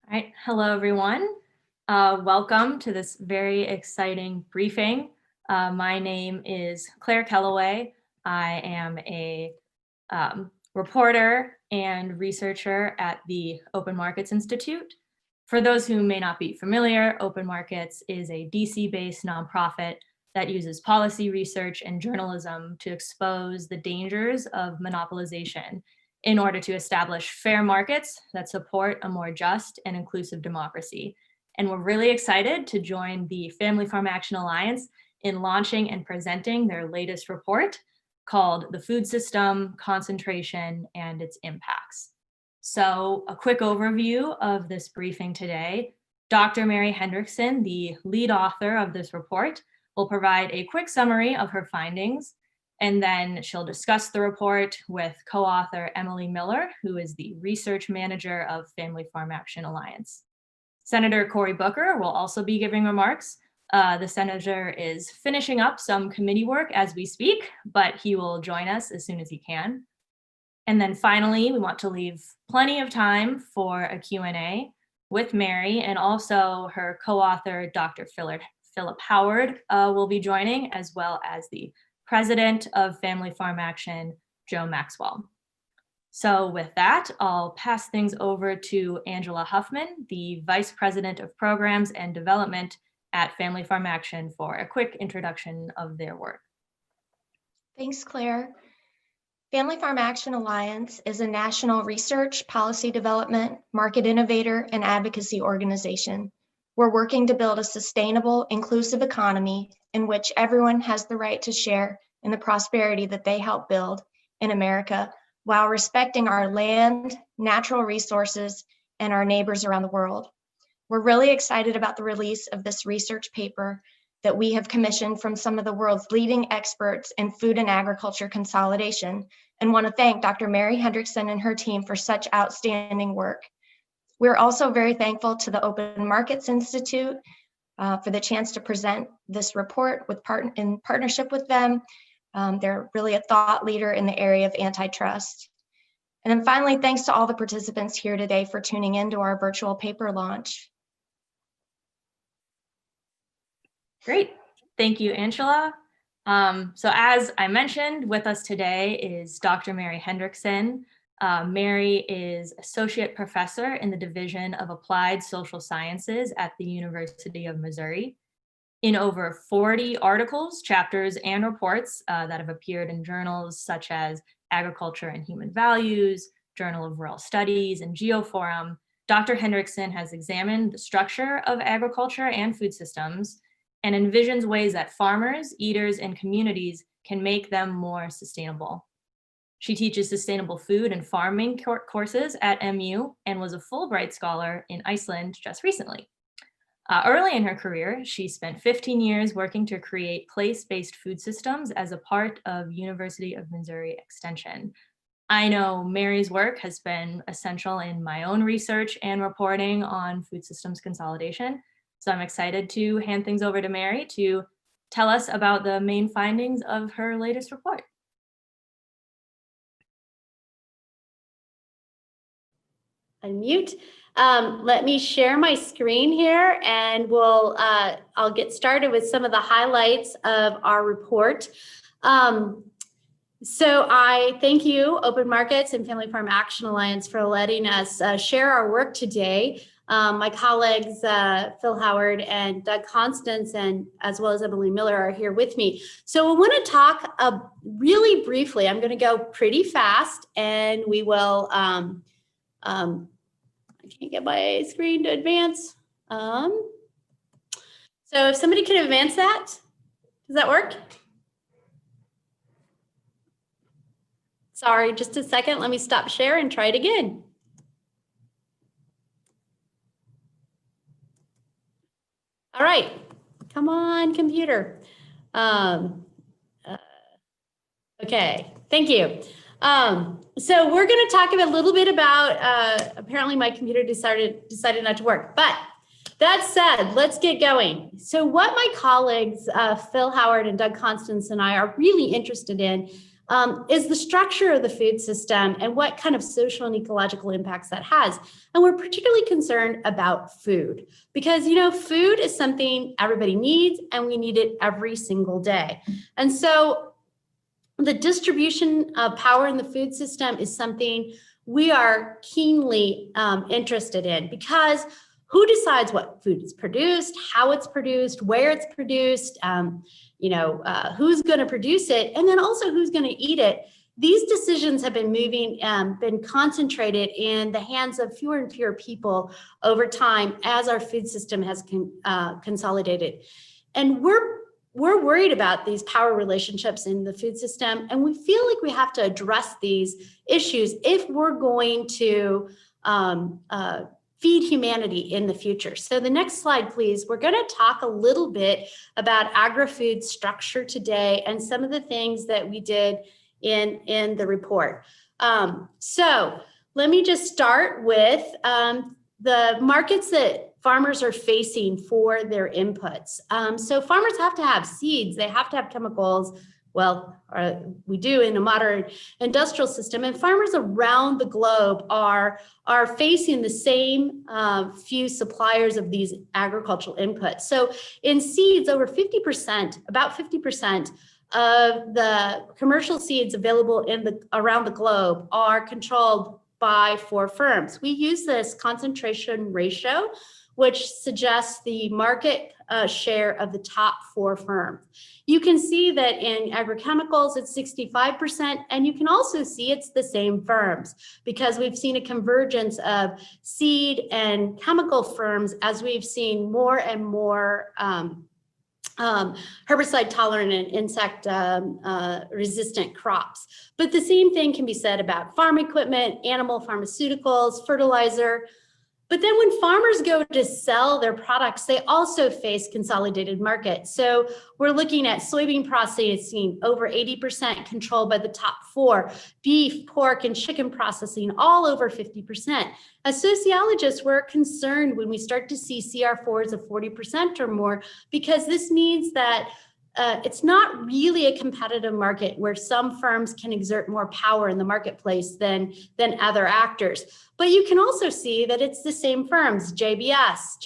All right, hello everyone. Welcome to this very exciting briefing. My name is Claire Kellaway. I am a reporter and researcher at the Open Markets Institute. For those who may not be familiar, Open Markets is a DC-based nonprofit that uses policy research and journalism to expose the dangers of monopolization in order to establish fair markets that support a more just and inclusive democracy. And we're really excited to join the Family Farm Action Alliance in launching and presenting their latest report called The Food System, Concentration, and Its Impacts. So a quick overview of this briefing today. Dr. Mary Hendrickson, the lead author of this report, will provide a quick summary of her findings, and then she'll discuss the report with co-author Emily Miller, who is the research manager of Family Farm Action Alliance. Senator Cory Booker will also be giving remarks. The senator is finishing up some committee work as we speak, but he will join us as soon as he can. And then finally, we want to leave plenty of time for a Q&A with Mary, and also her co-author, Dr. Philip Howard, will be joining, as well as the president of Family Farm Action, Joe Maxwell. So with that, I'll pass things over to Angela Huffman, the Vice President of Programs and Development at Family Farm Action, for a quick introduction of their work. Thanks, Claire. Family Farm Action Alliance is a national research, policy development, market innovator, and advocacy organization. We're working to build a sustainable, inclusive economy in which everyone has the right to share in the prosperity that they help build in America, while respecting our land, natural resources, and our neighbors around the world. We're really excited about the release of this research paper that we have commissioned from some of the world's leading experts in food and agriculture consolidation, and want to thank Dr. Mary Hendrickson and her team for such outstanding work. We're also very thankful to the Open Markets Institute for the chance to present this report in partnership with them. They're really a thought leader in the area of antitrust. And then finally, thanks to all the participants here today for tuning into our virtual paper launch. Great, thank you, Angela. So as I mentioned, with us today is Dr. Mary Hendrickson. Mary is Associate Professor in the Division of Applied Social Sciences at the University of Missouri. In over 40 articles, chapters, and reports that have appeared in journals such as Agriculture and Human Values, Journal of Rural Studies, and Geoforum, Dr. Hendrickson has examined the structure of agriculture and food systems and envisions ways that farmers, eaters, and communities can make them more sustainable. She teaches sustainable food and farming courses at MU and was a Fulbright scholar in Iceland just recently. Early in her career, she spent 15 years working to create place-based food systems as a part of University of Missouri Extension. I know Mary's work has been essential in my own research and reporting on food systems consolidation, so I'm excited to hand things over to Mary to tell us about the main findings of her latest report. Unmute. Let me share my screen here, and I'll get started with some of the highlights of our report. So I thank you, Open Markets and Family Farm Action Alliance, for letting us share our work today. My colleagues, Phil Howard and Doug Constance, and as well as Emily Miller, are here with me. So I want to talk really briefly. I'm going to go pretty fast, and we will I can't get my screen to advance. So if somebody could advance that, does that work? Sorry, just a second. Let me stop share and try it again. All right, come on, computer. Okay, thank you. So we're going to talk a little bit about, apparently my computer decided not to work, but that said, let's get going. So what my colleagues, Phil Howard and Doug Constance and I are really interested in is the structure of the food system and what kind of social and ecological impacts that has. And we're particularly concerned about food because, food is something everybody needs and we need it every single day. And so the distribution of power in the food system is something we are keenly interested in, because who decides what food is produced, how it's produced, where it's produced, who's going to produce it, and then also who's going to eat it. These decisions have been been concentrated in the hands of fewer and fewer people over time as our food system has consolidated. And we're worried about these power relationships in the food system, and we feel like we have to address these issues if we're going to feed humanity in the future. So the next slide, please. We're going to talk a little bit about agri-food structure today and some of the things that we did in the report. So let me just start with the markets that farmers are facing for their inputs. So farmers have to have seeds, they have to have chemicals. Well, we do in a modern industrial system, and farmers around the globe are facing the same few suppliers of these agricultural inputs. So in seeds, over 50%, about 50% of the commercial seeds available around the globe are controlled by 4 firms. We use this concentration ratio, which suggests the market share of the top 4 firms. You can see that in agrochemicals, it's 65%, and you can also see it's the same firms because we've seen a convergence of seed and chemical firms as we've seen more and more herbicide tolerant and insect resistant crops. But the same thing can be said about farm equipment, animal pharmaceuticals, fertilizer. But then when farmers go to sell their products, they also face consolidated markets. So we're looking at soybean processing, over 80% controlled by the top 4, beef, pork, and chicken processing, all over 50%. As sociologists, we're concerned when we start to see CR4s of 40% or more, because this means that it's not really a competitive market where some firms can exert more power in the marketplace than other actors. But you can also see that it's the same firms, JBS,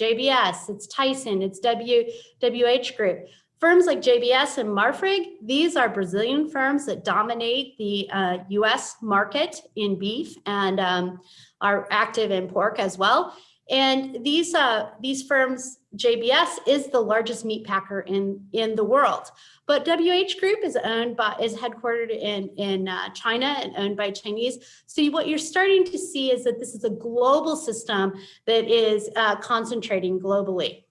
it's Tyson, it's WH Group. Firms like JBS and Marfrig, these are Brazilian firms that dominate the US market in beef and are active in pork as well. And these firms, JBS is the largest meat packer in the world, but WH Group is headquartered in China and owned by Chinese. So what you're starting to see is that this is a global system that is concentrating globally.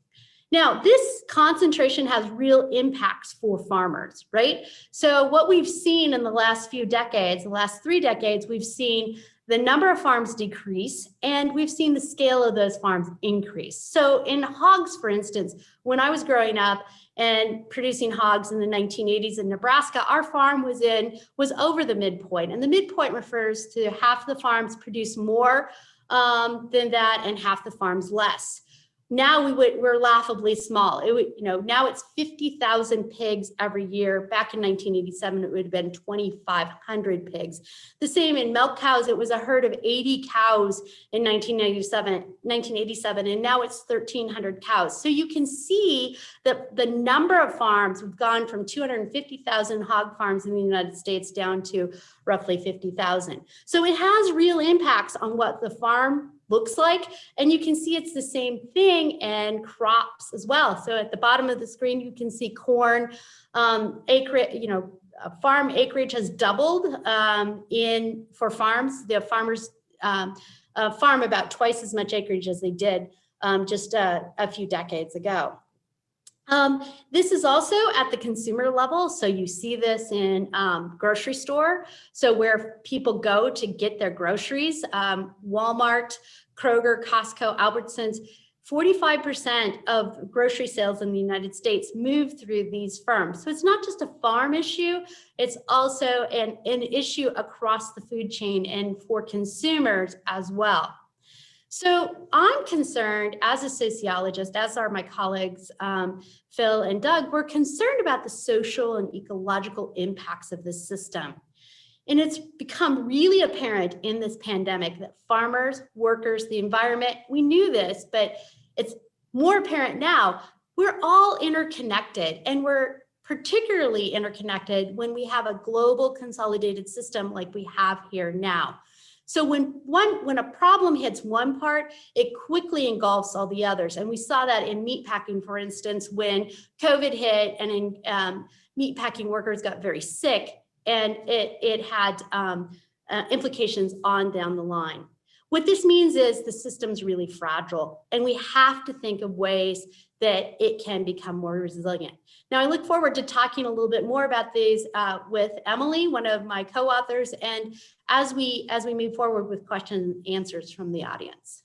Now, this concentration has real impacts for farmers, right? So what we've seen in the last few decades, the last 3 decades, we've seen the number of farms decrease, and we've seen the scale of those farms increase. So in hogs, for instance, when I was growing up and producing hogs in the 1980s in Nebraska, our farm was over the midpoint. And the midpoint refers to half the farms produce more than that and half the farms less. Now we're laughably small. Now it's 50,000 pigs every year. Back in 1987, it would have been 2,500 pigs. The same in milk cows. It was a herd of 80 cows in 1987, and now it's 1,300 cows. So you can see that the number of farms, we've gone from 250,000 hog farms in the United States down to roughly 50,000. So it has real impacts on what the farm looks like. And you can see it's the same thing in crops as well. So at the bottom of the screen, you can see corn acreage, farm acreage has doubled for farms. The farmers farm about twice as much acreage as they did just a few decades ago. This is also at the consumer level. So you see this in grocery store. So where people go to get their groceries, Walmart, Kroger, Costco, Albertsons, 45% of grocery sales in the United States move through these firms. So it's not just a farm issue, it's also an issue across the food chain and for consumers as well. So I'm concerned as a sociologist, as are my colleagues, Phil and Doug, we're concerned about the social and ecological impacts of this system. And it's become really apparent in this pandemic that farmers, workers, the environment, we knew this, but it's more apparent now. We're all interconnected, and we're particularly interconnected when we have a global consolidated system like we have here now. So when a problem hits one part, it quickly engulfs all the others. And we saw that in meatpacking, for instance, when COVID hit and meatpacking workers got very sick, and it had implications on down the line. What this means is the system's really fragile, and we have to think of ways that it can become more resilient. Now, I look forward to talking a little bit more about these with Emily, one of my co-authors, and as we move forward with questions and answers from the audience.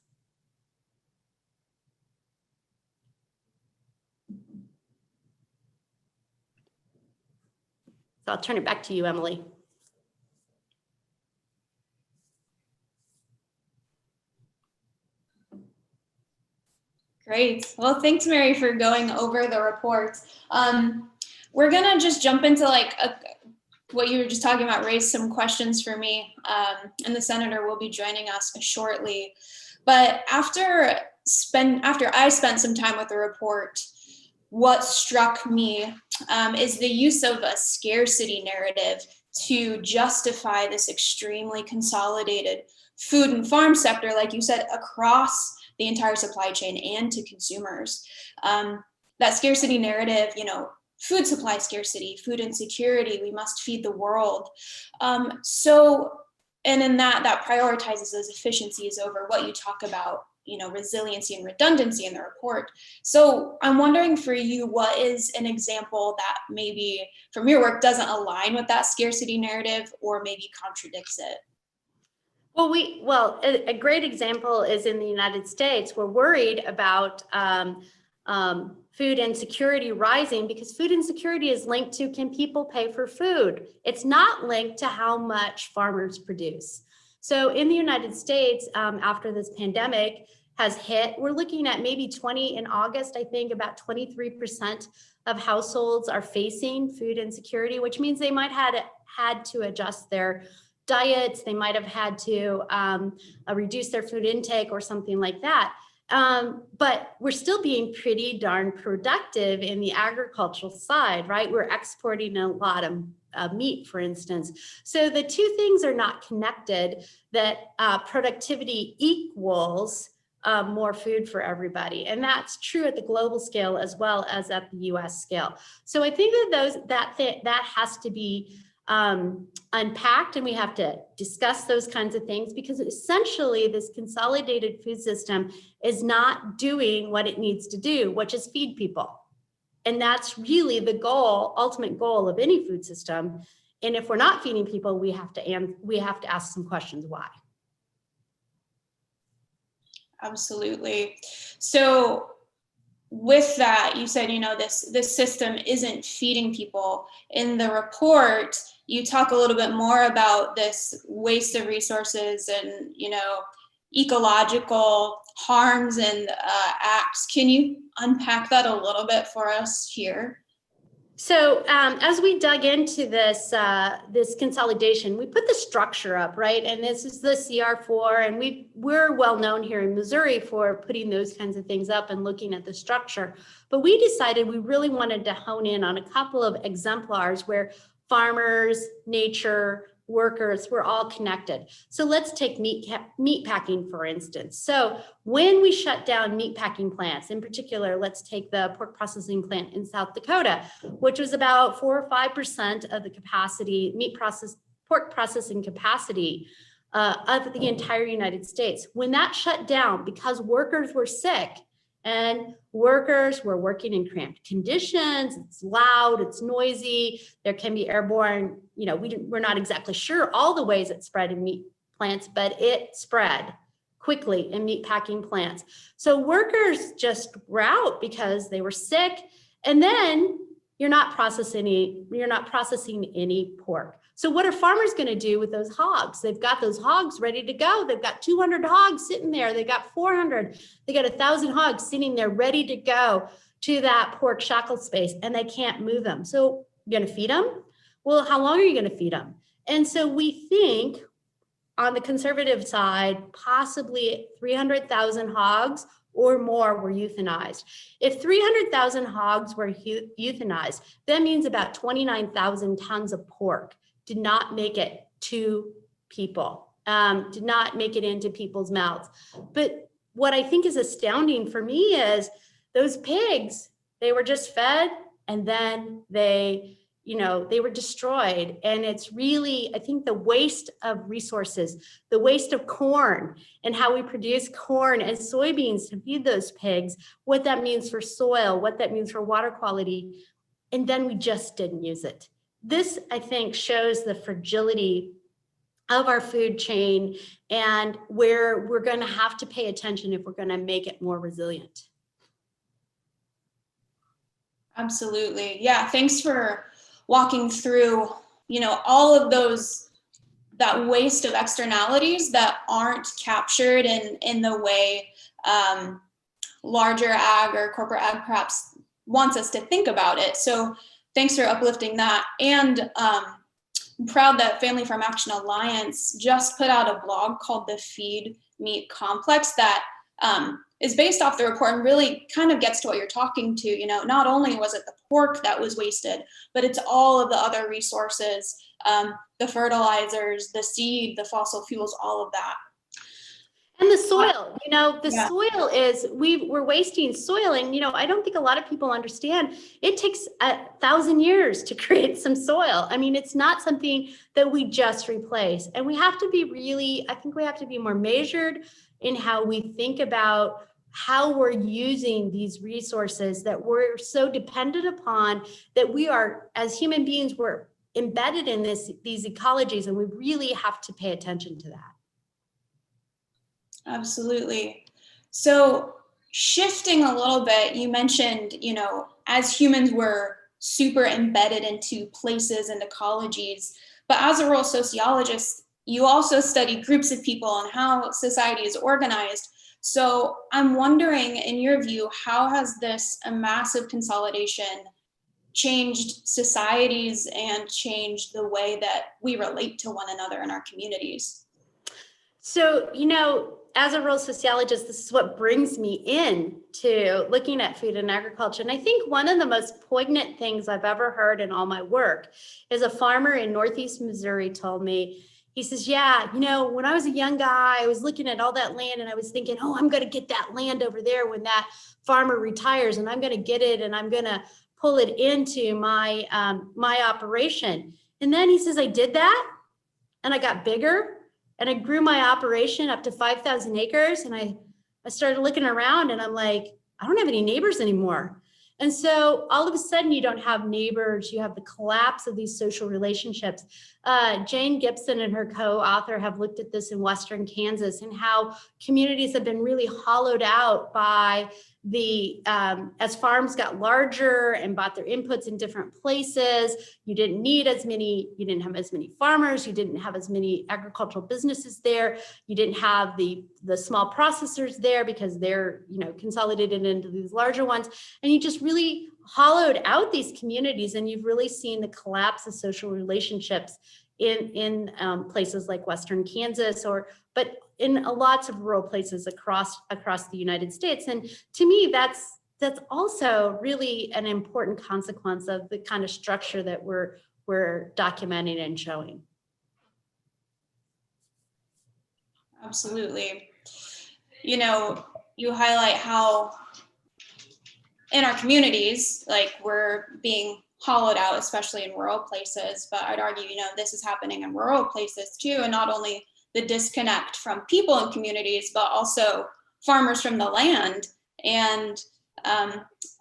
So I'll turn it back to you, Emily. Great. Well, thanks, Mary, for going over the report. We're gonna just jump into what you were just talking about, raise some questions for me, and the senator will be joining us shortly. But after I spent some time with the report, what struck me is the use of a scarcity narrative to justify this extremely consolidated food and farm sector, like you said, across the entire supply chain and to consumers. That scarcity narrative, food supply scarcity, food insecurity, we must feed the world. And in that prioritizes those efficiencies over what you talk about, resiliency and redundancy in the report. So I'm wondering for you, what is an example that maybe from your work doesn't align with that scarcity narrative or maybe contradicts it? Well, a great example is in the United States. We're worried about food insecurity rising because food insecurity is linked to, can people pay for food? It's not linked to how much farmers produce. So in the United States, after this pandemic has hit, we're looking at maybe in August, I think about 23% of households are facing food insecurity, which means they might have had to adjust their diets, they might have had to reduce their food intake or something like that. But we're still being pretty darn productive in the agricultural side, right? We're exporting a lot of meat, for instance. So the two things are not connected, that productivity equals more food for everybody. And that's true at the global scale as well as at the US scale. So I think that has to be unpacked, and we have to discuss those kinds of things, because essentially this consolidated food system is not doing what it needs to do, which is feed people. And that's really the ultimate goal of any food system. And if we're not feeding people, we have to ask some questions why. Absolutely. So with that, you said, this system isn't feeding people. In the report, you talk a little bit more about this waste of resources and, ecological harms and acts. Can you unpack that a little bit for us here? So as we dug into this consolidation, we put the structure up, right? And this is the CR4, and we're well known here in Missouri for putting those kinds of things up and looking at the structure. But we decided we really wanted to hone in on a couple of exemplars where farmers, nature, workers were all connected. So let's take meat packing, for instance. So when we shut down meat packing plants, in particular, let's take the pork processing plant in South Dakota, which was about 4 or 5% of the capacity, pork processing capacity of the entire United States. When that shut down because workers were sick, and workers were working in cramped conditions, it's loud, it's noisy, there can be airborne, we're not exactly sure all the ways it spread in meat plants, but it spread quickly in meat packing plants. So workers just were out because they were sick, and then you're not processing any pork. So what are farmers going to do with those hogs? They've got those hogs ready to go. They've got 200 hogs sitting there. They got 400. They got 1,000 hogs sitting there ready to go to that pork shackle space, and they can't move them. So you're going to feed them? Well, how long are you going to feed them? And so we think on the conservative side, possibly 300,000 hogs or more were euthanized. If 300,000 hogs were euthanized, that means about 29,000 tons of pork did not make it to people, did not make it into people's mouths. But what I think is astounding for me is those pigs, they were just fed and then they were destroyed. And it's really, I think, the waste of resources, the waste of corn and how we produce corn and soybeans to feed those pigs, what that means for soil, what that means for water quality. And then we just didn't use it. This, I think, shows the fragility of our food chain and where we're going to have to pay attention if we're going to make it more resilient. Absolutely. Yeah. Thanks for walking through, all of that waste of externalities that aren't captured in the way larger ag or corporate ag perhaps wants us to think about it. So thanks for uplifting that. And I'm proud that Family Farm Action Alliance just put out a blog called The Feed Meat Complex that is based off the report and really kind of gets to what you're talking to. Not only was it the pork that was wasted, but it's all of the other resources, the fertilizers, the seed, the fossil fuels, all of that. And the soil, soil is, we're wasting soil. And, I don't think a lot of people understand it takes 1,000 years to create some soil. I mean, it's not something that we just replace. And we have to be I think we have to be more measured in how we think about how we're using these resources that we're so dependent upon, that we are, as human beings, we're embedded in these ecologies, and we really have to pay attention to that. Absolutely. So shifting a little bit, you mentioned, as humans, we're super embedded into places and ecologies, but as a rural sociologist, you also study groups of people and how society is organized. So I'm wondering, in your view, how has this a massive consolidation changed societies and changed the way that we relate to one another in our communities? So, as a rural sociologist, this is what brings me in to looking at food and agriculture. And I think one of the most poignant things I've ever heard in all my work is a farmer in Northeast Missouri told me, he says, yeah, when I was a young guy, I was looking at all that land and I was thinking, oh, I'm going to get that land over there when that farmer retires, and I'm going to get it and I'm going to pull it into my my operation. And then he says, I did that and I got bigger and I grew my operation up to 5,000 acres. And I started looking around and I'm like, I don't have any neighbors anymore. And so all of a sudden you don't have neighbors, you have the collapse of these social relationships. Jane Gibson and her co-author have looked at this in Western Kansas and how communities have been really hollowed out by as farms got larger and bought their inputs in different places. You didn't have as many farmers, you didn't have as many agricultural businesses there, you didn't have the small processors there because they're consolidated into these larger ones, and you just really hollowed out these communities, and you've really seen the collapse of social relationships in places like Western Kansas, but in lots of rural places across the United States. And to me, that's also really an important consequence of the kind of structure that we're documenting and showing. Absolutely. You highlight how in our communities, like, we're being hollowed out, especially in rural places, but I'd argue, this is happening in rural places too, and not only the disconnect from people in communities, but also farmers from the land. And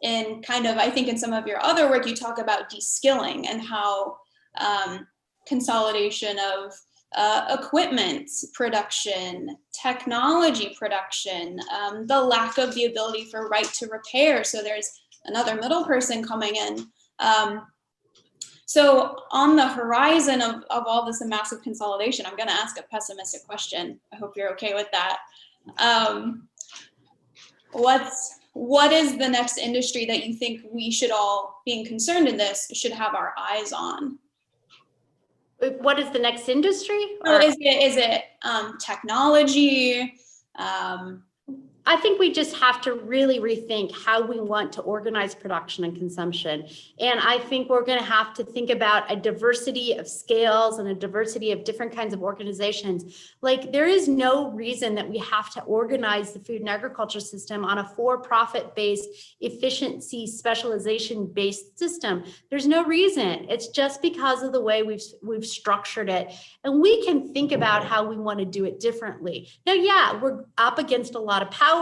in kind of, I think in some of your other work, you talk about de-skilling and how consolidation of equipment production, technology production, the lack of the ability for right to repair. So there's another middle person coming in. So on the horizon of all this massive consolidation, I'm going to ask a pessimistic question. I hope you're okay with that. What is the next industry that you think we should all, being concerned in this, should have our eyes on? What is the next industry? So is it technology? I think we just have to really rethink how we want to organize production and consumption. And I think we're going to have to think about a diversity of scales and a diversity of different kinds of organizations. Like, there is no reason that we have to organize the food and agriculture system on a for-profit based, efficiency specialization based system. There's no reason. It's just because of the way we've structured it. And we can think about how we want to do it differently. Now, yeah, we're up against a lot of power.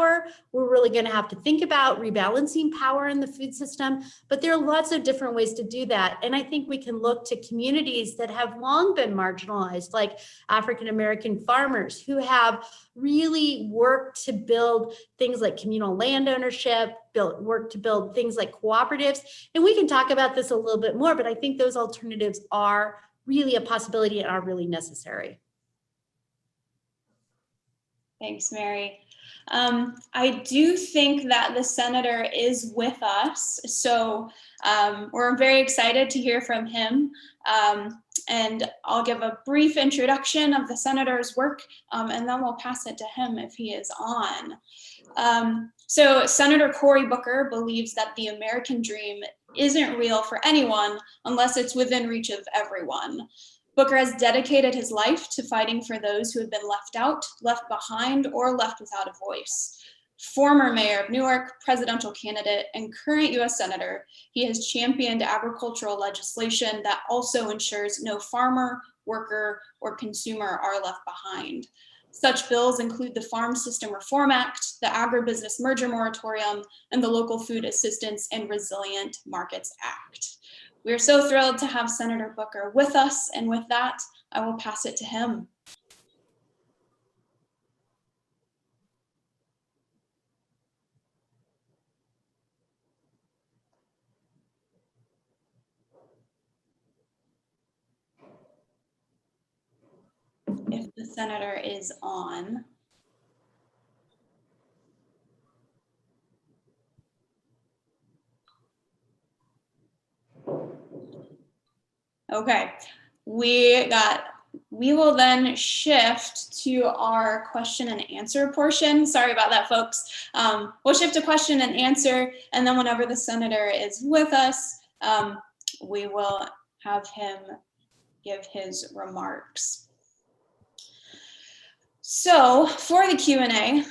We're really going to have to think about rebalancing power in the food system, but there are lots of different ways to do that. And I think we can look to communities that have long been marginalized, like African-American farmers, who have really worked to build things like communal land ownership, work to build things like cooperatives. And we can talk about this a little bit more, but I think those alternatives are really a possibility and are really necessary. Thanks, Mary. I do think that the senator is with us, so we're very excited to hear from him. And I'll give a brief introduction of the senator's work, and then we'll pass it to him if he is on. So Senator Cory Booker believes that the American dream isn't real for anyone unless it's within reach of everyone. Booker has dedicated his life to fighting for those who have been left out, left behind, or left without a voice. Former mayor of Newark, presidential candidate, and current US Senator, he has championed agricultural legislation that also ensures no farmer, worker, or consumer are left behind. Such bills include the Farm System Reform Act, the Agribusiness Merger Moratorium, and the Local Food Assistance and Resilient Markets Act. We are so thrilled to have Senator Booker with us, and with that, I will pass it to him. If the senator is on. Okay, we will then shift to our question and answer portion. Sorry about that, folks. We'll shift to question and answer, and then whenever the senator is with us, we will have him give his remarks. So for the Q&A,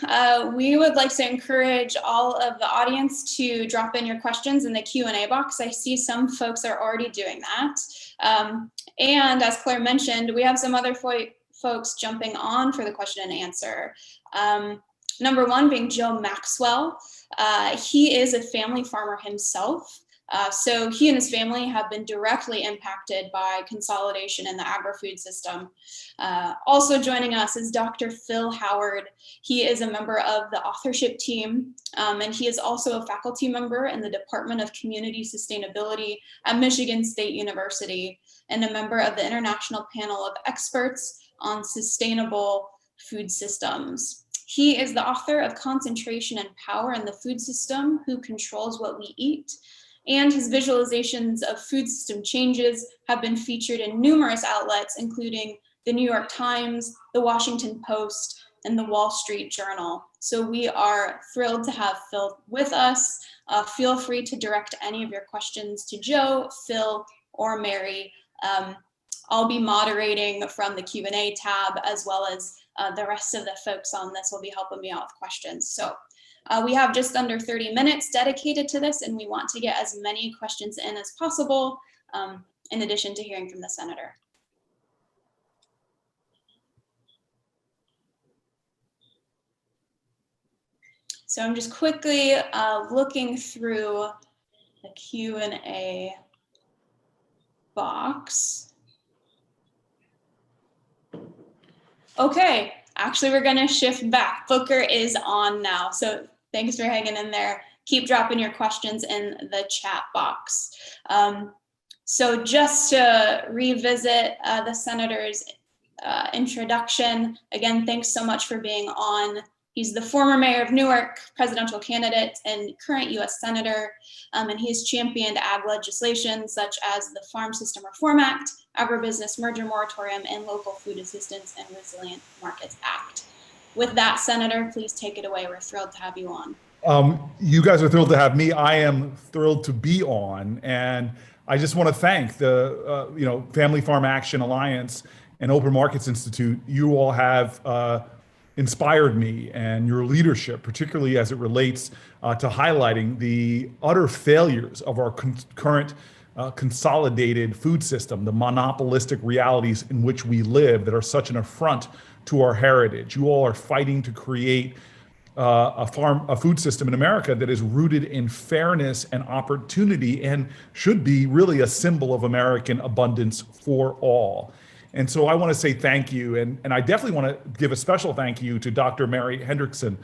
we would like to encourage all of the audience to drop in your questions in the Q&A box. I see some folks are already doing that. And as Claire mentioned, we have some other folks jumping on for the question and answer. Number one being Joe Maxwell. He is a family farmer himself. So he and his family have been directly impacted by consolidation in the agri-food system. Also joining us is Dr. Phil Howard. He is a member of the authorship team, and he is also a faculty member in the Department of Community Sustainability at Michigan State University, and a member of the International Panel of Experts on Sustainable Food Systems. He is the author of Concentration and Power in the Food System: Who Controls What We Eat? And his visualizations of food system changes have been featured in numerous outlets, including the New York Times, the Washington Post, and the Wall Street Journal. So we are thrilled to have Phil with us. Feel free to direct any of your questions to Joe, Phil, or Mary. I'll be moderating from the Q&A tab, as well as the rest of the folks on this will be helping me out with questions. So we have just under 30 minutes dedicated to this, and we want to get as many questions in as possible, in addition to hearing from the senator. So I'm just quickly looking through the Q&A box. Okay, actually we're gonna shift back. Booker is on now, so thanks for hanging in there. Keep dropping your questions in the chat box. So just to revisit the senator's introduction, again, thanks so much for being on He's the former mayor of Newark, presidential candidate, and current US Senator, and he has championed ag legislation such as the Farm System Reform Act, Agribusiness Merger Moratorium, and Local Food Assistance and Resilient Markets Act. With that, Senator, please take it away. We're thrilled to have you on. You guys are thrilled to have me. I am thrilled to be on, and I just want to thank the Family Farm Action Alliance and Open Markets Institute. You all have inspired me, and your leadership, particularly as it relates to highlighting the utter failures of our current consolidated food system, the monopolistic realities in which we live that are such an affront to our heritage. You all are fighting to create a food system in America that is rooted in fairness and opportunity and should be really a symbol of American abundance for all. And so I want to say thank you. And I definitely want to give a special thank you to Dr. Mary Hendrickson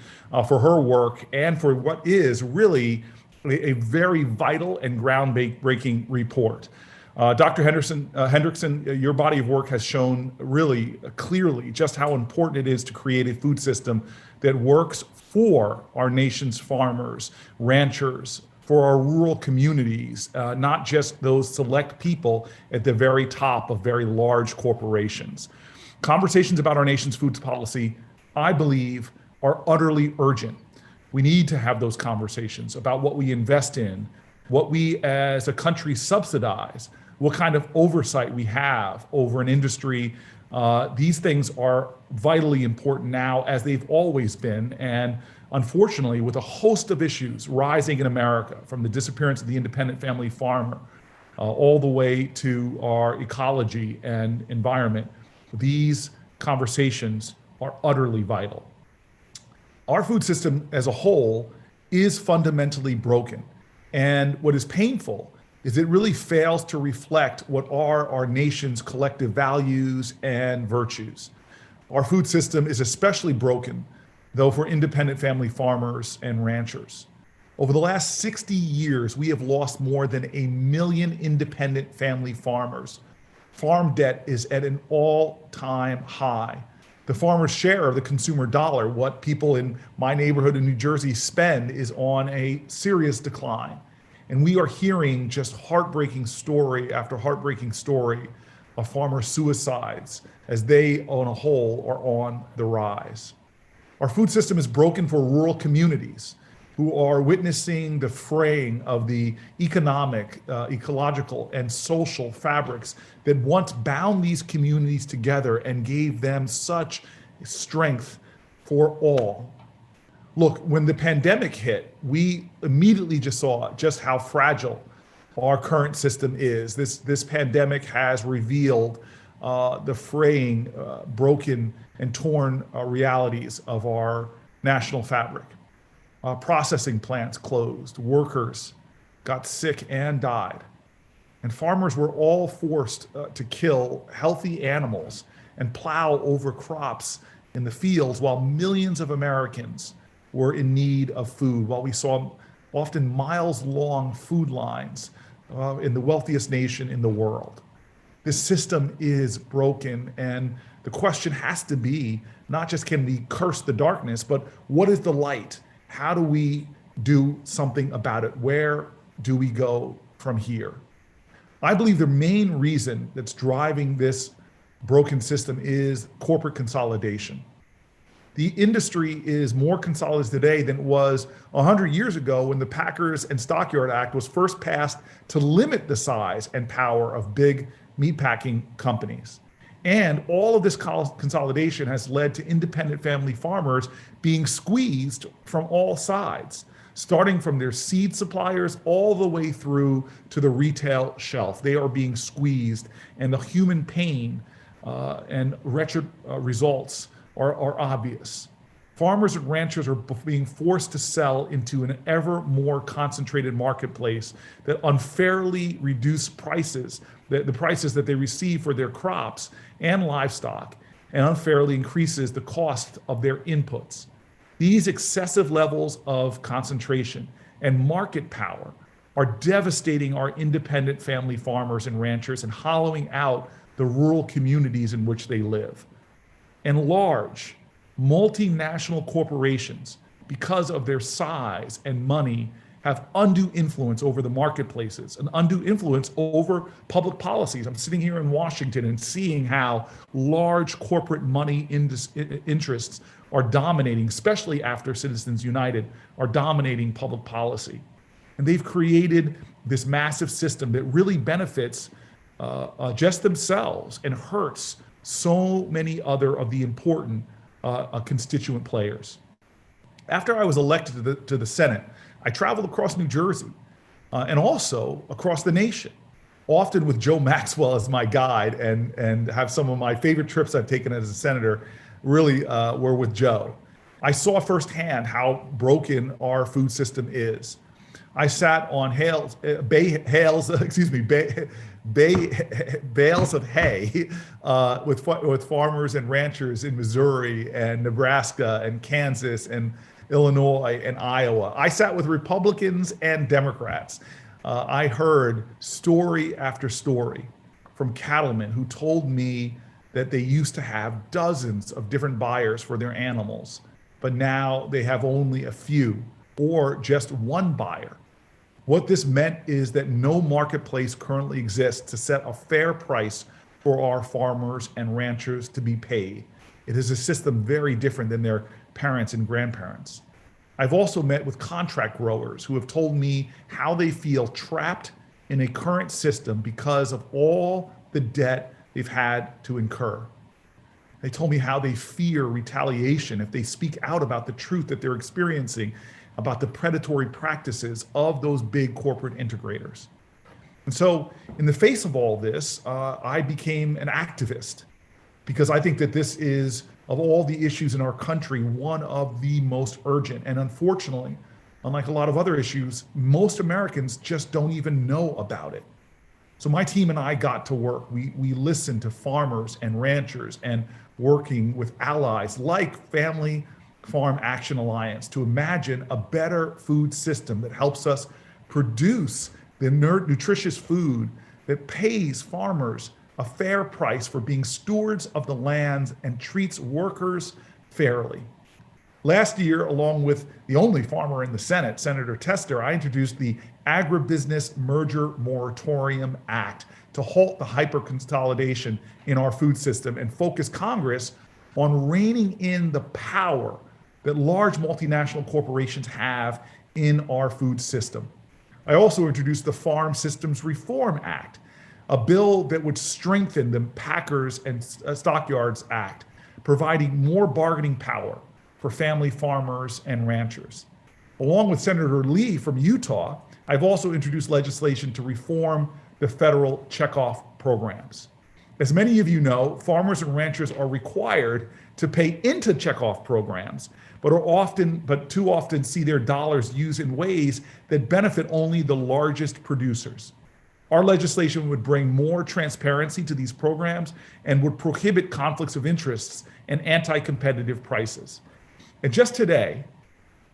for her work and for what is really a very vital and groundbreaking report. Dr. Hendrickson, your body of work has shown really clearly just how important it is to create a food system that works for our nation's farmers, ranchers, for our rural communities, not just those select people at the very top of very large corporations. Conversations about our nation's food policy, I believe, are utterly urgent. We need to have those conversations about what we invest in, what we as a country subsidize, what kind of oversight we have over an industry. These things are vitally important now, as they've always been. And unfortunately, with a host of issues rising in America, from the disappearance of the independent family farmer, all the way to our ecology and environment, these conversations are utterly vital. Our food system as a whole is fundamentally broken. And what is painful is it really fails to reflect what are our nation's collective values and virtues. Our food system is especially broken, though, for independent family farmers and ranchers. Over the last 60 years, we have lost more than 1 million independent family farmers. Farm debt is at an all-time high. The farmer's share of the consumer dollar, what people in my neighborhood in New Jersey spend, is on a serious decline. And we are hearing just heartbreaking story after heartbreaking story of farmer suicides as they, on a whole, are on the rise. Our food system is broken for rural communities who are witnessing the fraying of the economic, ecological, and social fabrics that once bound these communities together and gave them such strength for all. Look, when the pandemic hit, we immediately just saw just how fragile our current system is. This pandemic has revealed the fraying, broken, and torn realities of our national fabric. Processing plants closed, workers got sick and died, and farmers were all forced to kill healthy animals and plow over crops in the fields while millions of Americans were in need of food, while we saw often miles-long food lines in the wealthiest nation in the world. This system is broken, and the question has to be, not just can we curse the darkness, but what is the light? How do we do something about it? Where do we go from here? I believe the main reason that's driving this broken system is corporate consolidation. The industry is more consolidated today than it was 100 years ago when the Packers and Stockyard Act was first passed to limit the size and power of big meatpacking companies. And all of this consolidation has led to independent family farmers being squeezed from all sides, starting from their seed suppliers all the way through to the retail shelf. They are being squeezed, and the human pain and wretched results are obvious. Farmers and ranchers are being forced to sell into an ever more concentrated marketplace that unfairly reduce prices, the prices that they receive for their crops and livestock, and unfairly increases the cost of their inputs. These excessive levels of concentration and market power are devastating our independent family farmers and ranchers and hollowing out the rural communities in which they live. And large, multinational corporations, because of their size and money, have undue influence over the marketplaces, and undue influence over public policies. I'm sitting here in Washington and seeing how large corporate money interests are dominating, especially after Citizens United, are dominating public policy. And they've created this massive system that really benefits just themselves and hurts so many other of the important constituent players. After I was elected to the Senate, I traveled across New Jersey and also across the nation, often with Joe Maxwell as my guide, and have some of my favorite trips I've taken as a senator really were with Joe. I saw firsthand how broken our food system is. I sat on bales of hay with farmers and ranchers in Missouri and Nebraska and Kansas and Illinois and Iowa. I sat with Republicans and Democrats. I heard story after story from cattlemen who told me that they used to have dozens of different buyers for their animals, but now they have only a few or just one buyer. What this meant is that no marketplace currently exists to set a fair price for our farmers and ranchers to be paid. It is a system very different than their parents and grandparents. I've also met with contract growers who have told me how they feel trapped in a current system because of all the debt they've had to incur. They told me how they fear retaliation if they speak out about the truth that they're experiencing about the predatory practices of those big corporate integrators. And so in the face of all this, I became an activist, because I think that this is, of all the issues in our country, one of the most urgent. And unfortunately, unlike a lot of other issues, most Americans just don't even know about it. So my team and I got to work. We listened to farmers and ranchers, and working with allies like Family Farm Action Alliance to imagine a better food system that helps us produce the nutritious food that pays farmers a fair price for being stewards of the lands and treats workers fairly. Last year, along with the only farmer in the Senate, Senator Tester, I introduced the Agribusiness Merger Moratorium Act to halt the hyper-consolidation in our food system and focus Congress on reining in the power that large multinational corporations have in our food system. I also introduced the Farm Systems Reform Act, a bill that would strengthen the Packers and Stockyards Act, providing more bargaining power for family farmers and ranchers. Along with Senator Lee from Utah, I've also introduced legislation to reform the federal checkoff programs. As many of you know, farmers and ranchers are required to pay into checkoff programs, but too often see their dollars used in ways that benefit only the largest producers. Our legislation would bring more transparency to these programs and would prohibit conflicts of interests and anti-competitive prices. And just today,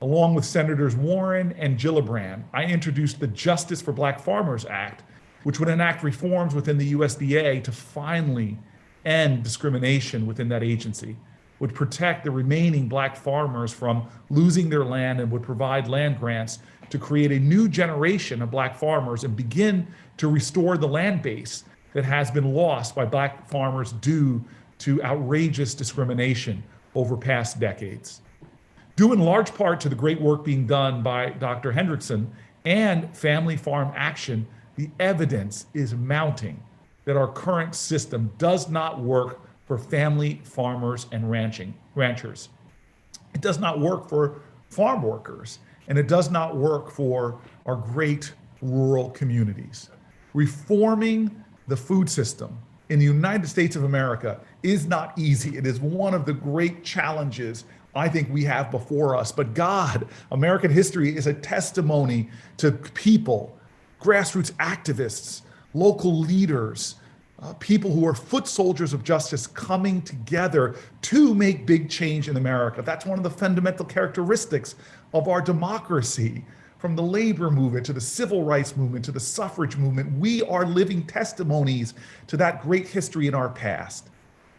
along with Senators Warren and Gillibrand, I introduced the Justice for Black Farmers Act, which would enact reforms within the USDA to finally end discrimination within that agency, would protect the remaining Black farmers from losing their land, and would provide land grants to create a new generation of Black farmers and begin to restore the land base that has been lost by Black farmers due to outrageous discrimination over past decades. Due in large part to the great work being done by Dr. Hendrickson and Family Farm Action, the evidence is mounting that our current system does not work for family farmers and ranchers. It does not work for farm workers, and it does not work for our great rural communities. Reforming the food system in the United States of America is not easy. It is one of the great challenges I think we have before us. But God, American history is a testimony to people, grassroots activists, local leaders, people who are foot soldiers of justice coming together to make big change in America. That's one of the fundamental characteristics of our democracy. From the labor movement to the civil rights movement to the suffrage movement, we are living testimonies to that great history in our past.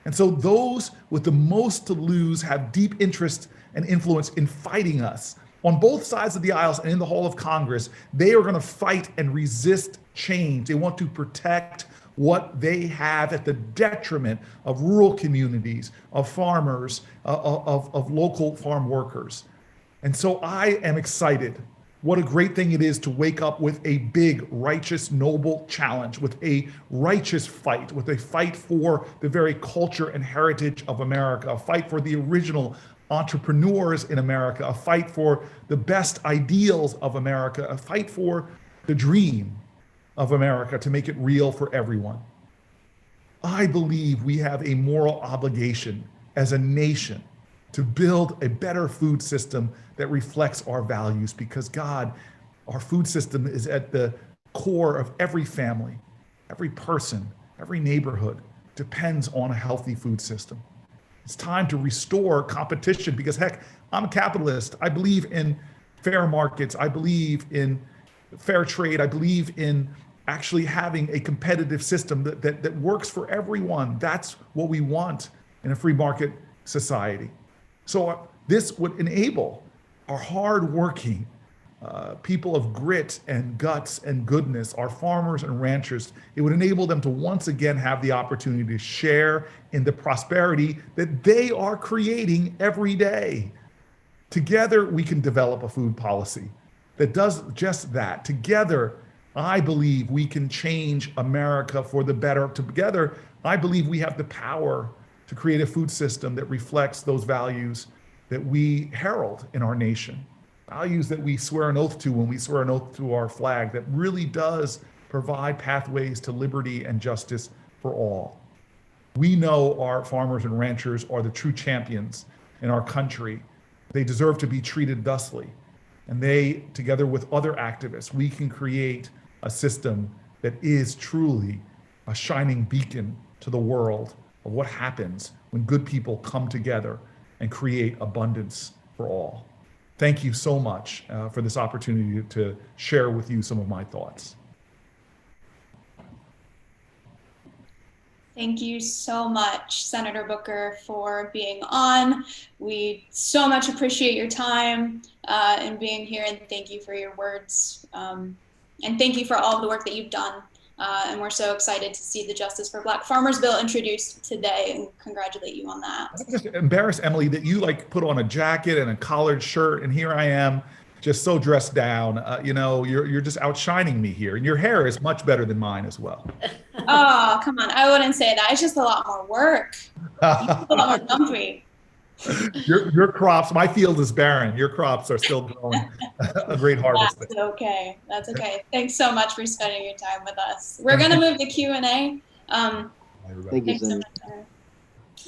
And so those with the most to lose have deep interest and influence in fighting us. On both sides of the aisles and in the hall of Congress, they are going to fight and resist change. They want to protect what they have at the detriment of rural communities, of farmers, of local farm workers. And so I am excited. What a great thing it is to wake up with a big, righteous, noble challenge, with a righteous fight, with a fight for the very culture and heritage of America, a fight for the original entrepreneurs in America, a fight for the best ideals of America, a fight for the dream of America to make it real for everyone. I believe we have a moral obligation as a nation to build a better food system that reflects our values, because God, our food system is at the core of every family, every person, every neighborhood depends on a healthy food system. It's time to restore competition, because heck, I'm a capitalist. I believe in fair markets. I believe in fair trade. I believe in actually having a competitive system that works for everyone. That's what we want in a free market society. So this would enable our hardworking people of grit and guts and goodness, our farmers and ranchers. It would enable them to once again have the opportunity to share in the prosperity that they are creating every day. Together, we can develop a food policy that does just that. Together, I believe we can change America for the better. Together, I believe we have the power to create a food system that reflects those values that we herald in our nation. Values that we swear an oath to when we swear an oath to our flag, that really does provide pathways to liberty and justice for all. We know our farmers and ranchers are the true champions in our country. They deserve to be treated thusly. And they, together with other activists, we can create a system that is truly a shining beacon to the world of what happens when good people come together and create abundance for all. Thank you so much for this opportunity to share with you some of my thoughts. Thank you so much, Senator Booker, for being on. We so much appreciate your time and being here, and thank you for your words. And thank you for all the work that you've done. And we're so excited to see the Justice for Black Farmers Bill introduced today, and congratulate you on that. I'm just embarrassed, Emily, that you like put on a jacket and a collared shirt, and here I am just so dressed down. You're just outshining me here, and your hair is much better than mine as well. Oh, come on. I wouldn't say that. It's just a lot more work. A lot more comfy. Your crops, my field is barren. Your crops are still growing a great harvest. That's okay. That's okay. Thanks so much for spending your time with us. We're going to move to Q&A. Thank you, Sen.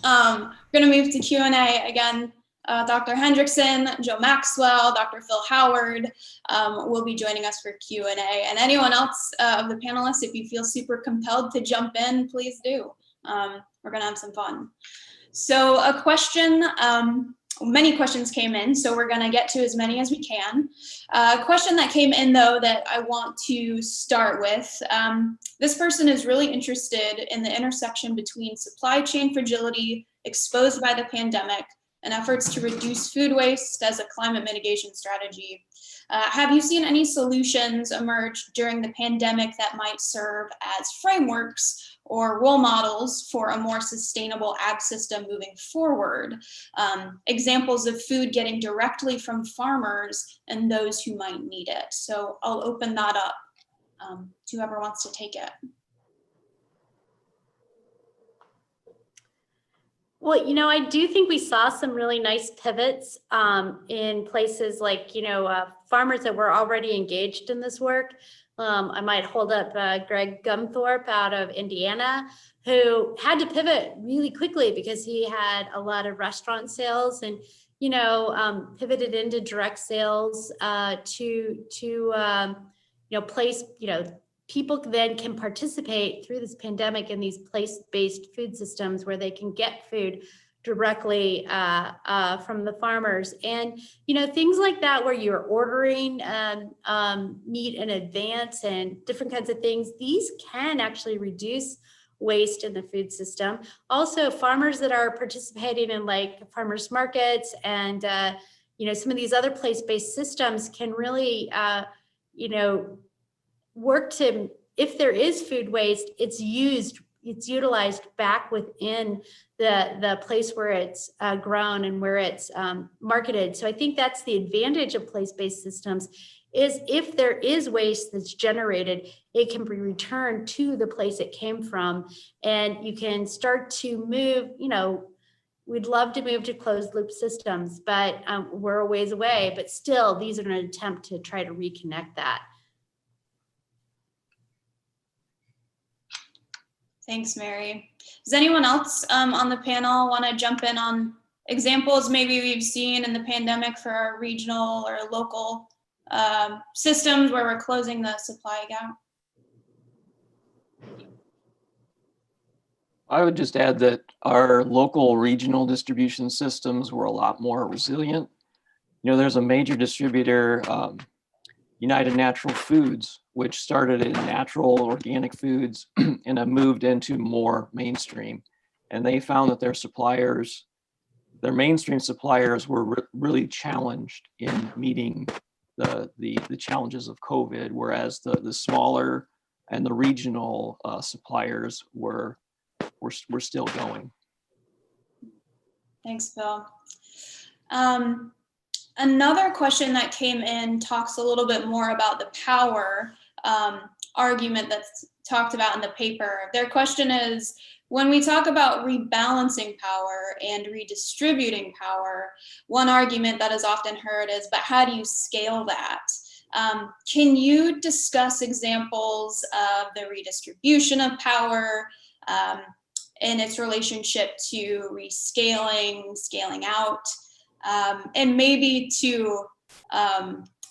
We're going to move to Q&A again. Dr. Hendrickson, Joe Maxwell, Dr. Phil Howard will be joining us for Q&A. And anyone else of the panelists, if you feel super compelled to jump in, please do. We're going to have some fun. So a question, many questions came in, so we're going to get to as many as we can. A question that came in, though, that I want to start with. This person is really interested in the intersection between supply chain fragility exposed by the pandemic and efforts to reduce food waste as a climate mitigation strategy. Have you seen any solutions emerge during the pandemic that might serve as frameworks or role models for a more sustainable ag system moving forward? Examples of food getting directly from farmers and those who might need it. So I'll open that up to whoever wants to take it. Well, I do think we saw some really nice pivots in places like, farmers that were already engaged in this work. I might hold up Greg Gumthorpe out of Indiana, who had to pivot really quickly because he had a lot of restaurant sales and, pivoted into direct sales to place, people then can participate through this pandemic in these place-based food systems where they can get food directly from the farmers. And, things like that where you're ordering meat in advance and different kinds of things, these can actually reduce waste in the food system. Also, farmers that are participating in like farmers markets and some of these other place-based systems can really work to, if there is food waste, it's utilized back within the place where it's grown and where it's marketed. So I think that's the advantage of place-based systems, is if there is waste that's generated, it can be returned to the place it came from. And you can start to move, we'd love to move to closed loop systems, but we're a ways away, but still these are an attempt to try to reconnect that. Thanks, Mary. Does anyone else on the panel want to jump in on examples maybe we've seen in the pandemic for our regional or local systems where we're closing the supply gap? I would just add that our local regional distribution systems were a lot more resilient. There's a major distributor, United Natural Foods, which started in natural organic foods and have moved into more mainstream. And they found that their mainstream suppliers were really challenged in meeting the challenges of COVID, whereas the smaller and the regional suppliers were still going. Thanks, Bill. Another question that came in talks a little bit more about the power argument that's talked about in the paper. Their question is, when we talk about rebalancing power and redistributing power, one argument that is often heard is, but how do you scale that? Can you discuss examples of the redistribution of power and its relationship to rescaling, scaling out? And maybe to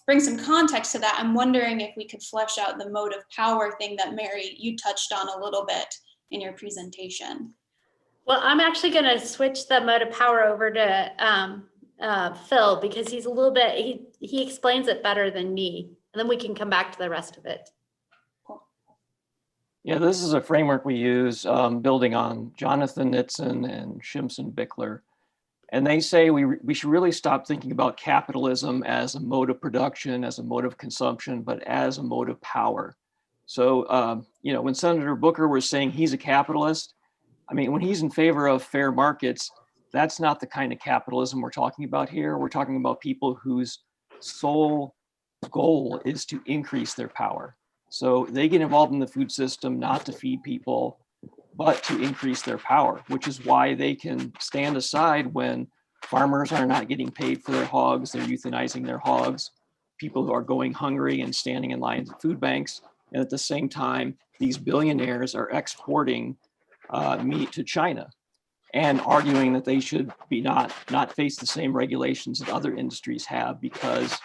bring some context to that, I'm wondering if we could flesh out the mode of power thing that Mary, you touched on a little bit in your presentation. Well, I'm actually going to switch the mode of power over to Phil, because he's a little bit, he explains it better than me, and then we can come back to the rest of it. Yeah, this is a framework we use building on Jonathan Nitzen and Shimson Bickler. And they say we should really stop thinking about capitalism as a mode of production, as a mode of consumption, but as a mode of power. So, when Senator Booker was saying he's a capitalist, when he's in favor of fair markets, that's not the kind of capitalism we're talking about here. We're talking about people whose sole goal is to increase their power. So they get involved in the food system not to feed people, but to increase their power, which is why they can stand aside when farmers are not getting paid for their hogs, they're euthanizing their hogs, people who are going hungry and standing in lines at food banks. And at the same time, these billionaires are exporting meat to China and arguing that they should be not face the same regulations that other industries have because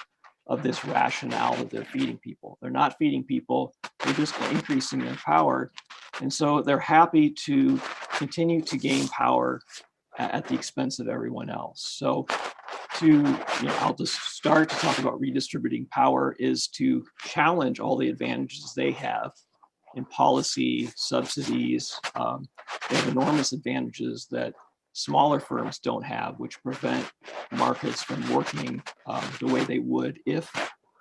of this rationale that they're feeding people. They're not feeding people, they're just increasing their power. And so they're happy to continue to gain power at the expense of everyone else. So I'll just start to talk about redistributing power is to challenge all the advantages they have in policy, subsidies. They have enormous advantages that smaller firms don't have, which prevent markets from working the way they would if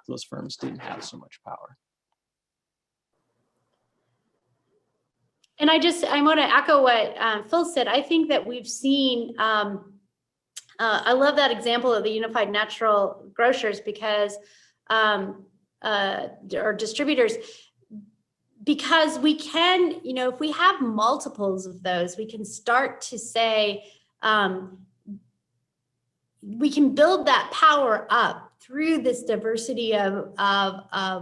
those firms didn't have so much power. And I want to echo what Phil said. I think that we've seen, I love that example of the unified natural grocers because, or distributors, because we can, if we have multiples of those, we can start to say, we can build that power up through this diversity of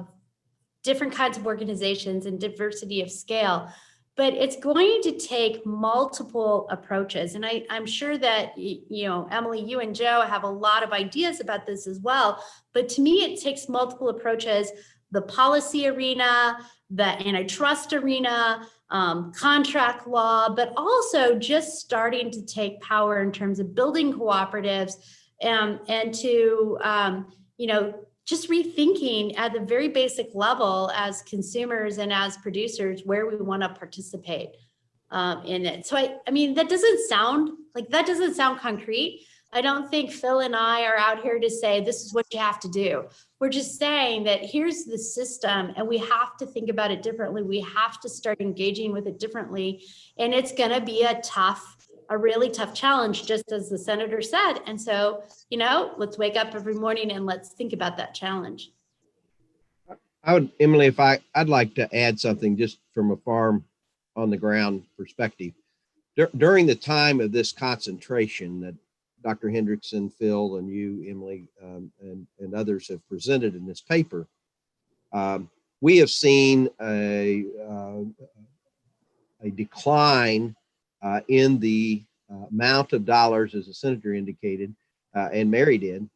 different kinds of organizations and diversity of scale. But it's going to take multiple approaches. And I'm sure that, Emily, you and Joe have a lot of ideas about this as well. But to me, it takes multiple approaches: the policy arena, the antitrust arena, contract law, but also just starting to take power in terms of building cooperatives and to, just rethinking at the very basic level as consumers and as producers where we want to participate. in it. So I mean, that doesn't sound concrete. I don't think Phil and I are out here to say, this is what you have to do. We're just saying that here's the system and we have to think about it differently. We have to start engaging with it differently. And it's going to be a really tough challenge, just as the senator said. And so, let's wake up every morning and let's think about that challenge. Emily, I'd like to add something just from a farm on the ground perspective. During the time of this concentration that Dr. Hendrickson, Phil, and you, Emily, and others have presented in this paper, we have seen a decline in the amount of dollars, as the senator indicated, and Mary did,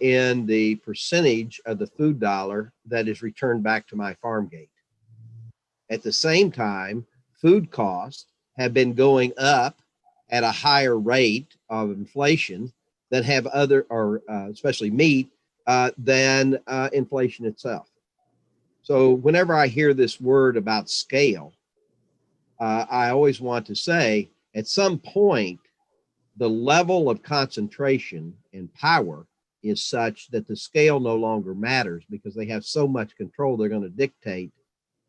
in the percentage of the food dollar that is returned back to my farm gate. At the same time, food costs have been going up at a higher rate of inflation that have especially meat, than inflation itself. So whenever I hear this word about scale, I always want to say, at some point, the level of concentration and power is such that the scale no longer matters because they have so much control. They're going to dictate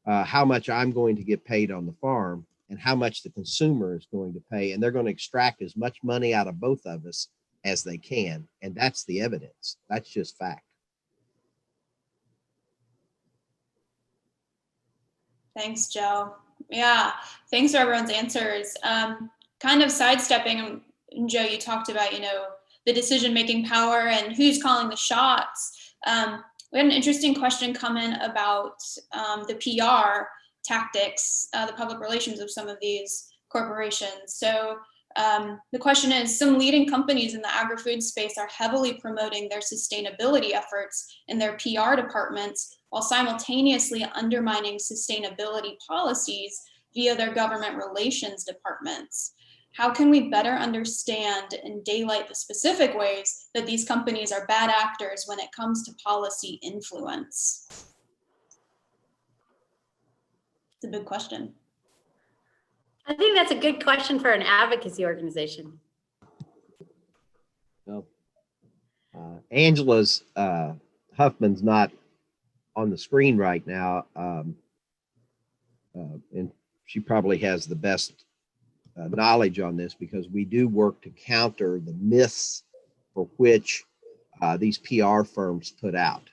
how much I'm going to get paid on the farm and how much the consumer is going to pay. And they're going to extract as much money out of both of us as they can. And that's the evidence. That's just fact. Thanks, Joe. Yeah, thanks for everyone's answers. Kind of sidestepping, Joe, you talked about, the decision-making power and who's calling the shots. We had an interesting question come in about the PR tactics, the public relations of some of these corporations. So the question is, some leading companies in the agri-food space are heavily promoting their sustainability efforts in their PR departments while simultaneously undermining sustainability policies via their government relations departments. How can we better understand and daylight the specific ways that these companies are bad actors when it comes to policy influence? It's a big question. I think that's a good question for an advocacy organization. No. Angela's Huffman's not on the screen right now, and she probably has the best knowledge on this because we do work to counter the myths for which these PR firms put out.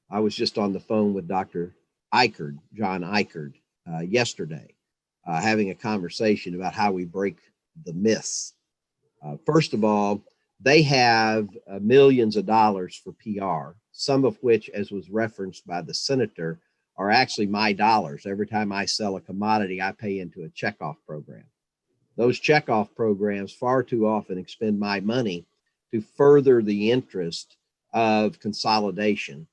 I was just on the phone with Dr. John Eichard, yesterday, having a conversation about how we break the myths. First of all, they have millions of dollars for PR, some of which, as was referenced by the senator, are actually my dollars. Every time I sell a commodity, I pay into a checkoff program. Those checkoff programs far too often expend my money to further the interest of consolidation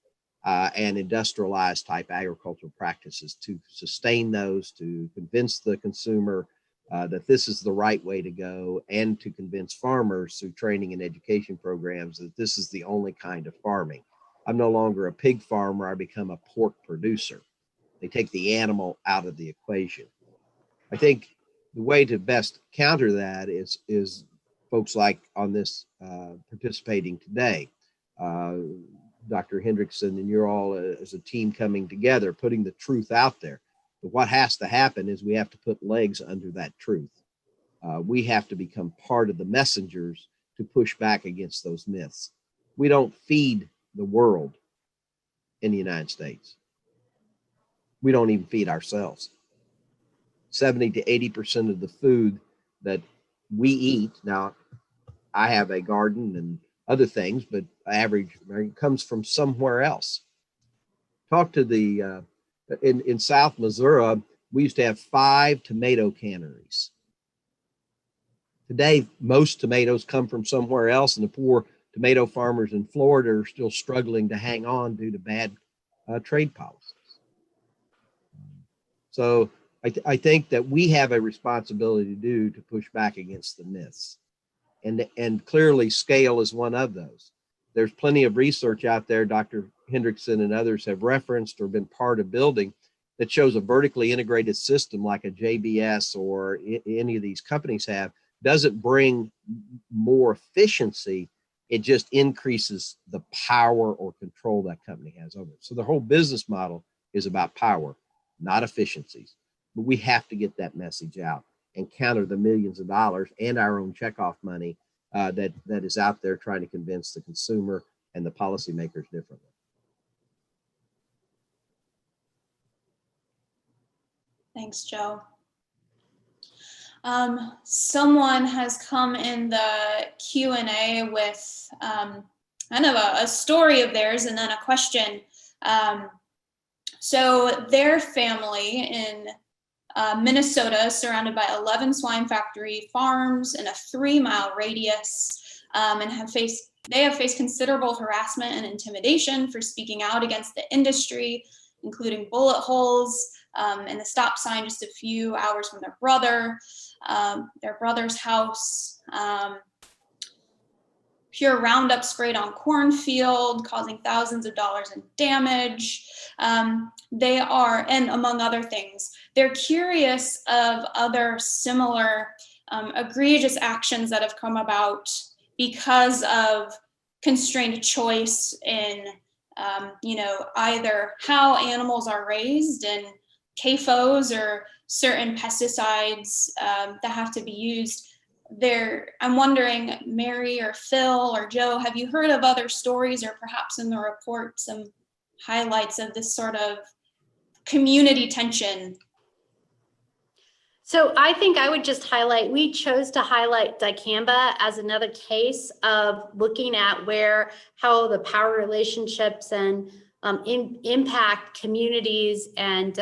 and industrialized type agricultural practices, to sustain those, to convince the consumer that this is the right way to go, and to convince farmers through training and education programs that this is the only kind of farming. I'm no longer a pig farmer, I become a pork producer. They take the animal out of the equation. I think the way to best counter that is folks like on this participating today, Dr. Hendrickson and you're all as a team coming together, putting the truth out there. But what has to happen is we have to put legs under that truth. We have to become part of the messengers to push back against those myths. We don't feed the world in the United States. We don't even feed ourselves. 70 to 80% of the food that we eat, now I have a garden and other things, but average American comes from somewhere else. Talk to the, in South Missouri, we used to have 5 tomato canneries. Today, most tomatoes come from somewhere else, and the poor tomato farmers in Florida are still struggling to hang on due to bad trade policies. So I think that we have a responsibility to push back against the myths. And clearly scale is one of those. There's plenty of research out there Dr. Hendrickson and others have referenced or been part of building that shows a vertically integrated system like a JBS or any of these companies have doesn't bring more efficiency. It just increases the power or control that company has over it. So the whole business model is about power, not efficiencies. But we have to get that message out and counter the millions of dollars and our own checkoff money that is out there trying to convince the consumer and the policymakers differently. Thanks, Joe. Someone has come in the Q&A with kind of a story of theirs and then a question. So their family in Minnesota is surrounded by 11 swine factory farms in a 3-mile radius, and they have faced considerable harassment and intimidation for speaking out against the industry, including bullet holes and the stop sign just a few hours from their brother's house. Pure Roundup sprayed on cornfield, causing thousands of dollars in damage. They are, and among other things, they're curious of other similar egregious actions that have come about because of constrained choice in, either how animals are raised and CAFOs or certain pesticides that have to be used. I'm wondering, Mary or Phil or Joe, have you heard of other stories or perhaps in the report some highlights of this sort of community tension? So I think I would just highlight, we chose to highlight Dicamba as another case of looking at how the power relationships and impact communities and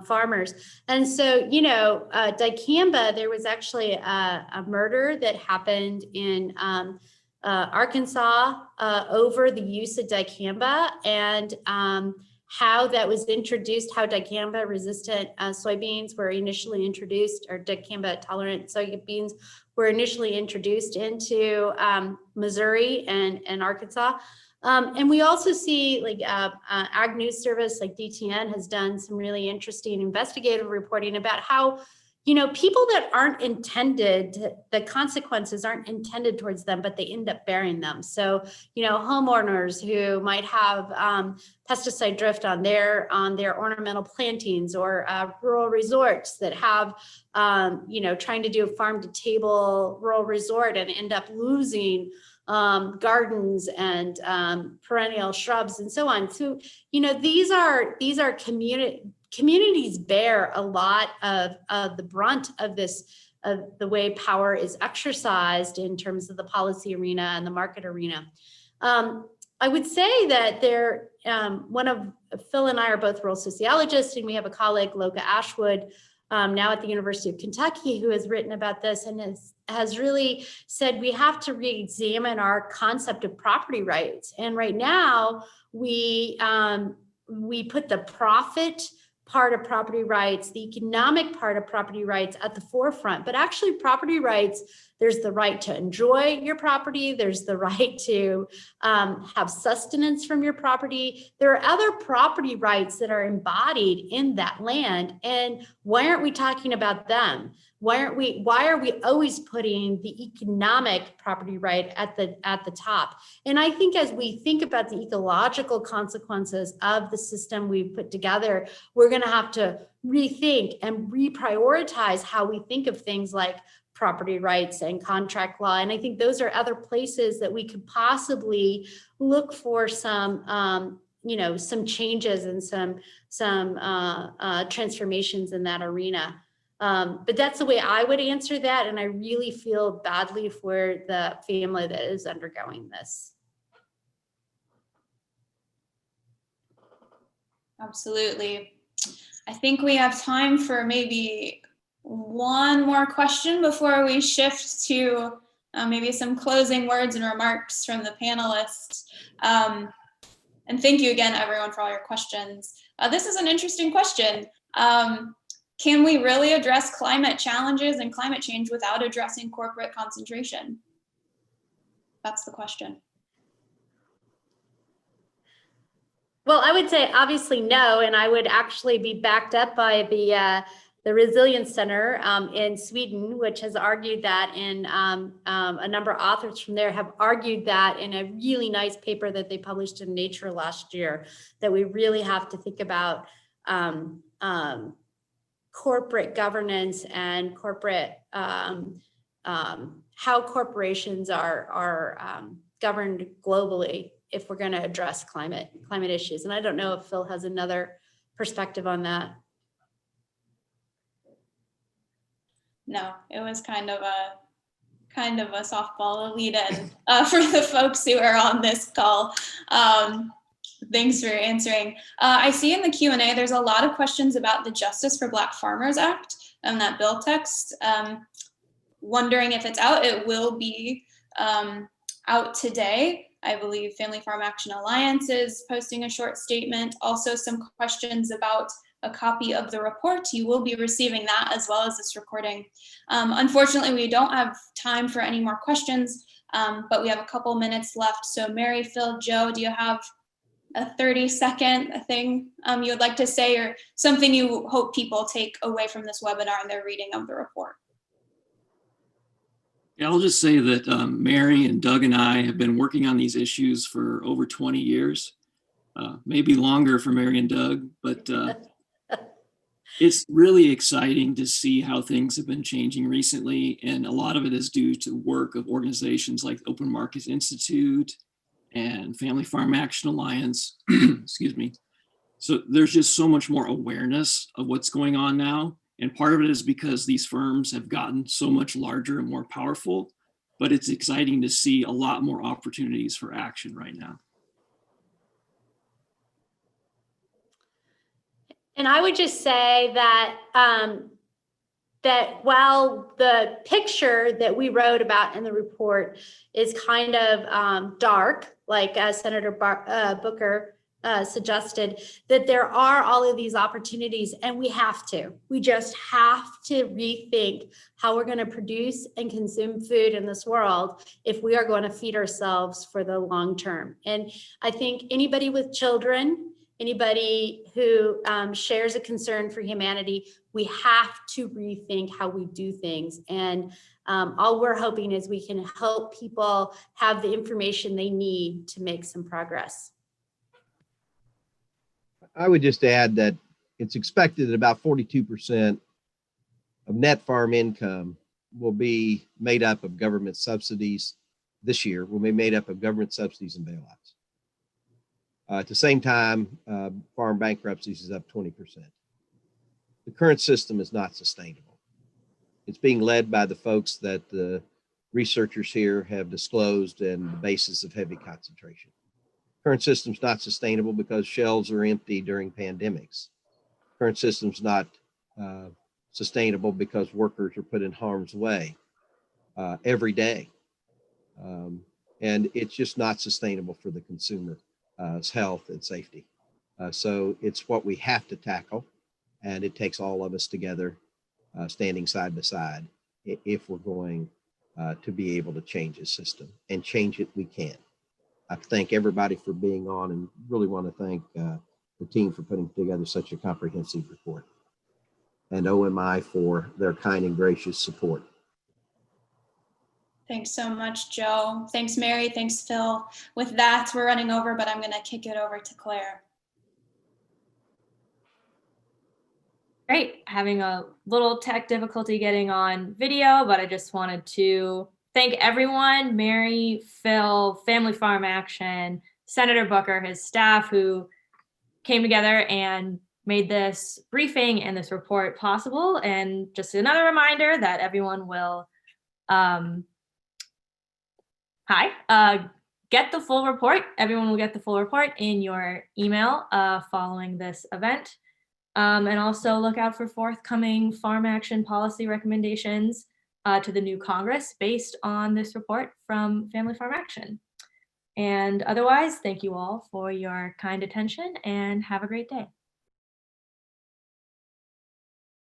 farmers. And so, Dicamba, there was actually a murder that happened in Arkansas over the use of Dicamba, and how that was introduced, how Dicamba resistant soybeans were initially introduced, or Dicamba tolerant soybeans were initially introduced into Missouri and Arkansas. And we also see like Ag News Service, like DTN, has done some really interesting investigative reporting about how, people that aren't intended, the consequences aren't intended towards them, but they end up bearing them. So, homeowners who might have pesticide drift on their ornamental plantings, or rural resorts that have, trying to do a farm to table rural resort and end up losing gardens and perennial shrubs and so on. So, these are communities bear a lot of the brunt of this, of the way power is exercised in terms of the policy arena and the market arena. I would say that Phil and I are both rural sociologists, and we have a colleague, Loka Ashwood, now at the University of Kentucky, who has written about this and has really said we have to re-examine our concept of property rights. And right now, we put the profit part of property rights, the economic part of property rights at the forefront. But actually, property rights, there's the right to enjoy your property. There's the right to have sustenance from your property. There are other property rights that are embodied in that land. And why aren't we talking about them? Why are we always putting the economic property right at the top? And I think as we think about the ecological consequences of the system we've put together, we're going to have to rethink and reprioritize how we think of things like property rights and contract law. And I think those are other places that we could possibly look for some changes and some transformations in that arena. But that's the way I would answer that. And I really feel badly for the family that is undergoing this. Absolutely. I think we have time for maybe one more question before we shift to maybe some closing words and remarks from the panelists. And thank you again, everyone, for all your questions. This is an interesting question. Can we really address climate challenges and climate change without addressing corporate concentration? That's the question. Well, I would say obviously no, and I would actually be backed up by the Resilience Center in Sweden, which has argued that, and a number of authors from there have argued that in a really nice paper that they published in Nature last year, that we really have to think about corporate governance and corporate how corporations are governed globally if we're going to address climate issues. And I don't know if Phil has another perspective on that. No, it was kind of a softball to lead in for the folks who are on this call. Thanks for answering. I see in the Q&A there's a lot of questions about the Justice for Black Farmers Act and that bill text. Wondering if it's out. It will be out today. I believe Family Farm Action Alliance is posting a short statement. Also some questions about a copy of the report. You will be receiving that as well as this recording. Unfortunately, we don't have time for any more questions, but we have a couple minutes left. So Mary, Phil, Joe, do you have a 30-second thing you would like to say, or something you hope people take away from this webinar and their reading of the report? Yeah, I'll just say that Mary and Doug and I have been working on these issues for over 20 years, maybe longer for Mary and Doug, but it's really exciting to see how things have been changing recently. And a lot of it is due to work of organizations like Open Markets Institute and Family Farm Action Alliance, excuse me. So there's just so much more awareness of what's going on now. And part of it is because these firms have gotten so much larger and more powerful, but it's exciting to see a lot more opportunities for action right now. And I would just say that that while the picture that we wrote about in the report is kind of dark, like Senator Booker suggested, that there are all of these opportunities, and we just have to rethink how we're going to produce and consume food in this world if we are going to feed ourselves for the long term. And I think anybody with children, anybody who shares a concern for humanity, we have to rethink how we do things. And all we're hoping is we can help people have the information they need to make some progress. I would just add that it's expected that about 42% of net farm income will be made up of government subsidies this year, will be made up of government subsidies and bailouts. At the same time, farm bankruptcies is up 20%. The current system is not sustainable. It's being led by the folks that the researchers here have disclosed and the basis of heavy concentration. Current system's not sustainable because shelves are empty during pandemics. Current system's not sustainable because workers are put in harm's way every day. And it's just not sustainable for the consumer's health and safety. So it's what we have to tackle, and it takes all of us together standing side by side if we're going to be able to change the system, and change it we can. I thank everybody for being on, and really want to thank the team for putting together such a comprehensive report, and OMI for their kind and gracious support. Thanks so much, Joe. Thanks, Mary. Thanks, Phil. With that, we're running over, but I'm going to kick it over to Claire. Great. Having a little tech difficulty getting on video, but I just wanted to thank everyone, Mary, Phil, Family Farm Action, Senator Booker, his staff, who came together and made this briefing and this report possible. And just another reminder that everyone will get the full report. Everyone will get the full report in your email following this event. And also look out for forthcoming farm action policy recommendations to the new Congress based on this report from Family Farm Action. And otherwise, thank you all for your kind attention, and have a great day.